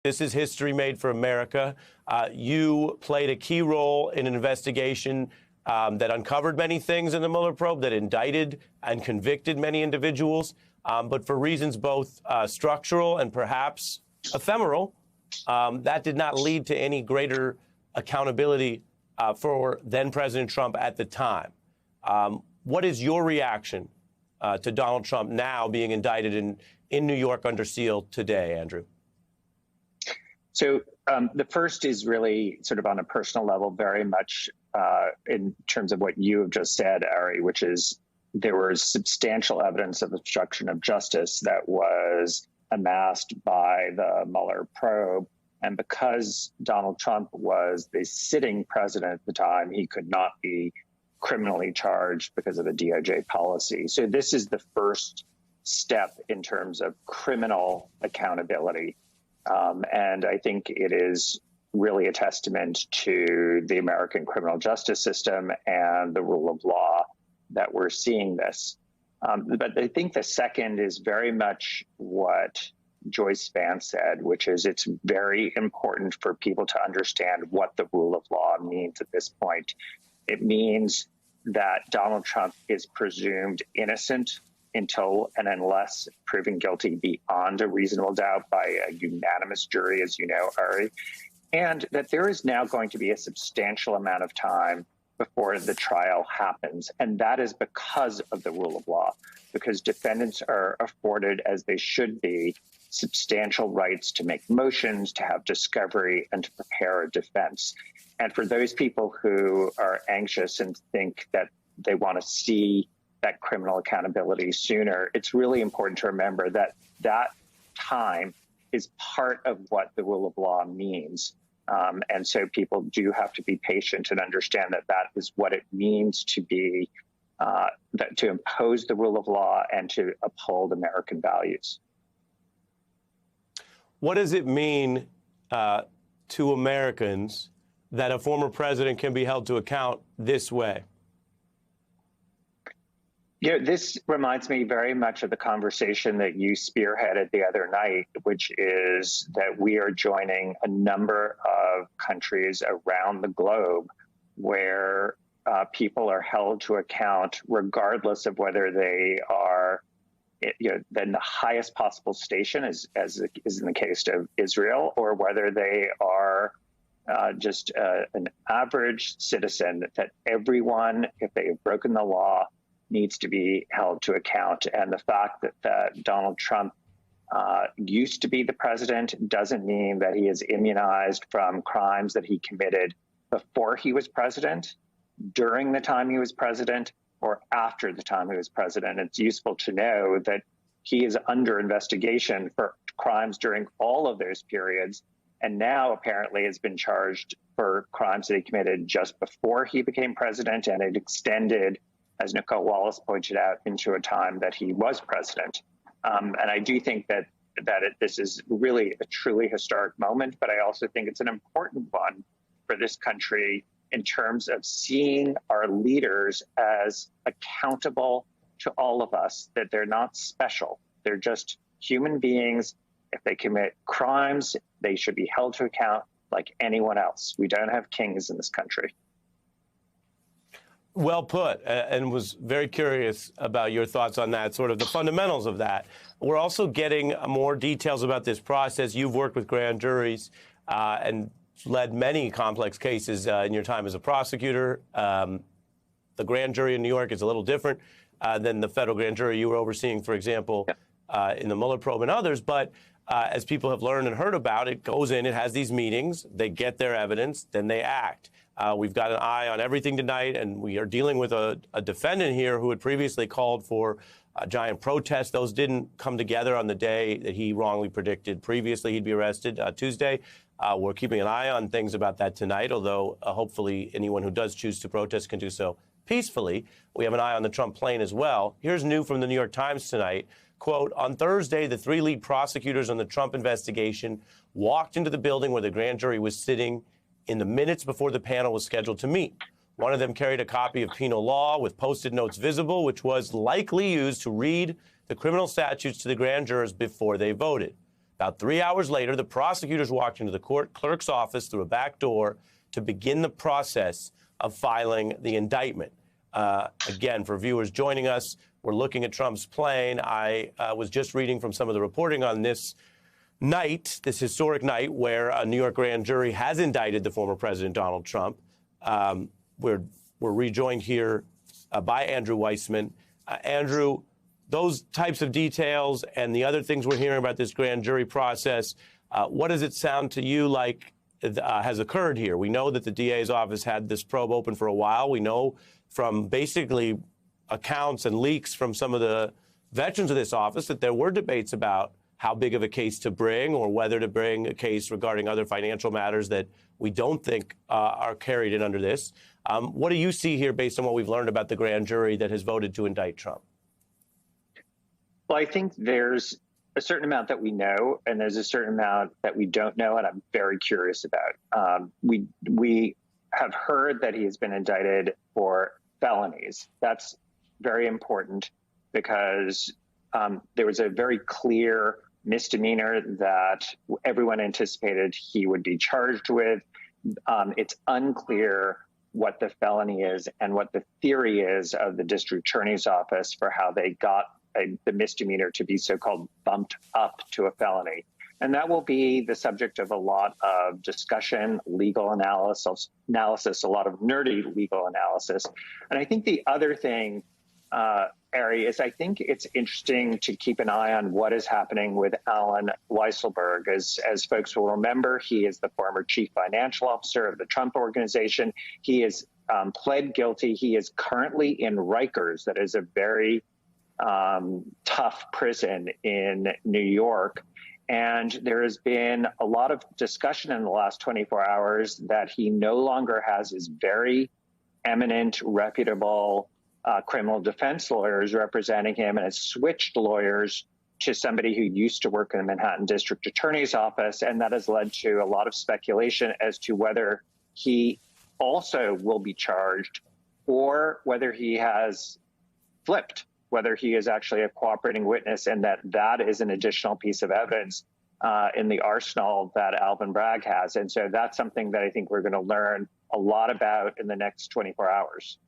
This is history made for America. You played a key role in an investigation that uncovered many things in the Mueller probe, that indicted and convicted many individuals. But for reasons both structural and perhaps ephemeral, that did not lead to any greater accountability for then President Trump at the time. What is your reaction to Donald Trump now being indicted in New York under seal today, Andrew? So the first is really sort of on a personal level, very much in terms of what you have just said, Ari, which is there was substantial evidence of obstruction of justice that was amassed by the Mueller probe. And because Donald Trump was the sitting president at the time, he could not be criminally charged because of the DOJ policy. So this is the first step in terms of criminal accountability. And I think it is really a testament to the American criminal justice system and the rule of law that we're seeing this. But I think the second is very much what Joyce Vance said, which is it's very important for people to understand what the rule of law means at this point. It means that Donald Trump is presumed innocent until and unless proven guilty beyond a reasonable doubt by a unanimous jury, as you know, Ari, and that there is now going to be a substantial amount of time before the trial happens. And that is because of the rule of law, because defendants are afforded, as they should be, substantial rights to make motions, to have discovery, and to prepare a defense. And for those people who are anxious and think that they want to see that criminal accountability sooner, it's really important to remember that that time is part of what the rule of law means. And so people do have to be patient and understand that that is what it means to be, to impose the rule of law and to uphold American values. What does it mean to Americans that a former president can be held to account this way? You know, this reminds me very much of the conversation that you spearheaded the other night, which is that we are joining a number of countries around the globe where people are held to account regardless of whether they are in the highest possible station, as is in the case of Israel, or whether they are just an average citizen, that everyone, if they have broken the law, needs to be held to account. And the fact that Donald Trump used to be the president doesn't mean that he is immunized from crimes that he committed before he was president, during the time he was president, or after the time he was president. It's useful to know that he is under investigation for crimes during all of those periods, and now apparently has been charged for crimes that he committed just before he became president, and it extended, as Nicole Wallace pointed out, into a time that he was president. And I do think that this is really a truly historic moment, but I also think it's an important one for this country in terms of seeing our leaders as accountable to all of us, that they're not special. They're just human beings. If they commit crimes, they should be held to account like anyone else. We don't have kings in this country. Well put, and was very curious about your thoughts on that, sort of the fundamentals of that. We're also getting more details about this process. You've worked with grand juries and led many complex cases in your time as a prosecutor. The grand jury in New York is a little different than the federal grand jury you were overseeing, for example, in the Mueller probe and others. But as people have learned and heard about, it goes in, it has these meetings, they get their evidence, then they act. We've got an eye on everything tonight, and we are dealing with a defendant here who had previously called for a giant protest. Those didn't come together on the day that he wrongly predicted previously he'd be arrested, Tuesday. We're keeping an eye on things about that tonight, although hopefully anyone who does choose to protest can do so peacefully. We have an eye on the Trump plane as well. Here's new from the New York Times tonight. Quote, on Thursday, the three lead prosecutors on the Trump investigation walked into the building where the grand jury was sitting in the minutes before the panel was scheduled to meet. One of them carried a copy of penal law with Post-it notes visible, which was likely used to read the criminal statutes to the grand jurors before they voted. About 3 hours later, the prosecutors walked into the court clerk's office through a back door to begin the process of filing the indictment. Again, for viewers joining us, we're looking at Trump's plane. I was just reading from some of the reporting on this night, this historic night, where a New York grand jury has indicted the former President Donald Trump. We're rejoined here by Andrew Weissmann. Andrew, those types of details and the other things we're hearing about this grand jury process, what does it sound to you like has occurred here? We know that the DA's office had this probe open for a while. We know from basically accounts and leaks from some of the veterans of this office that there were debates about how big of a case to bring or whether to bring a case regarding other financial matters that we don't think are carried in under this. What do you see here based on what we've learned about the grand jury that has voted to indict Trump? Well, I think there's a certain amount that we know, and there's a certain amount that we don't know, and I'm very curious about. We have heard that he has been indicted for felonies. That's very important because there was a very clear misdemeanor that everyone anticipated he would be charged with. It's unclear what the felony is and what the theory is of the district attorney's office for how they got the misdemeanor to be so-called bumped up to a felony. And that will be the subject of a lot of discussion, legal analysis, a lot of nerdy legal analysis. And I think the other thing, Ari, is I think it's interesting to keep an eye on what is happening with Allen Weisselberg. As folks will remember, he is the former chief financial officer of the Trump Organization. He is pled guilty. He is currently in Rikers. That is a very tough prison in New York. And there has been a lot of discussion in the last 24 hours that he no longer has his very eminent, reputable criminal defense lawyers representing him and has switched lawyers to somebody who used to work in the Manhattan District Attorney's Office. And that has led to a lot of speculation as to whether he also will be charged or whether he has flipped, whether he is actually a cooperating witness, and that is an additional piece of evidence in the arsenal that Alvin Bragg has. And so that's something that I think we're going to learn a lot about in the next 24 hours.